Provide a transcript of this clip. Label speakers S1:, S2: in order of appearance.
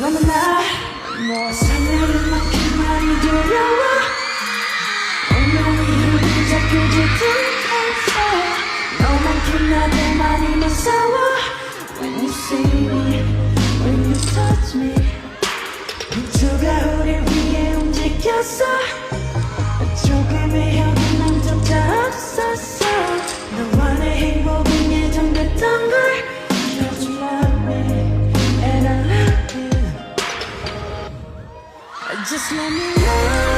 S1: 너무나 설레는 만큼 많이 두려워 운명이 흐르는 자꾸 짙은 너만큼 나도 많이 무서워 When you see me, when you touch me 우주가 우릴 위해 움직였어 조금의 혁은 남조차 없었어 너와 내 행복은 예정됐던 걸 Cause you love me and I love you Just let me love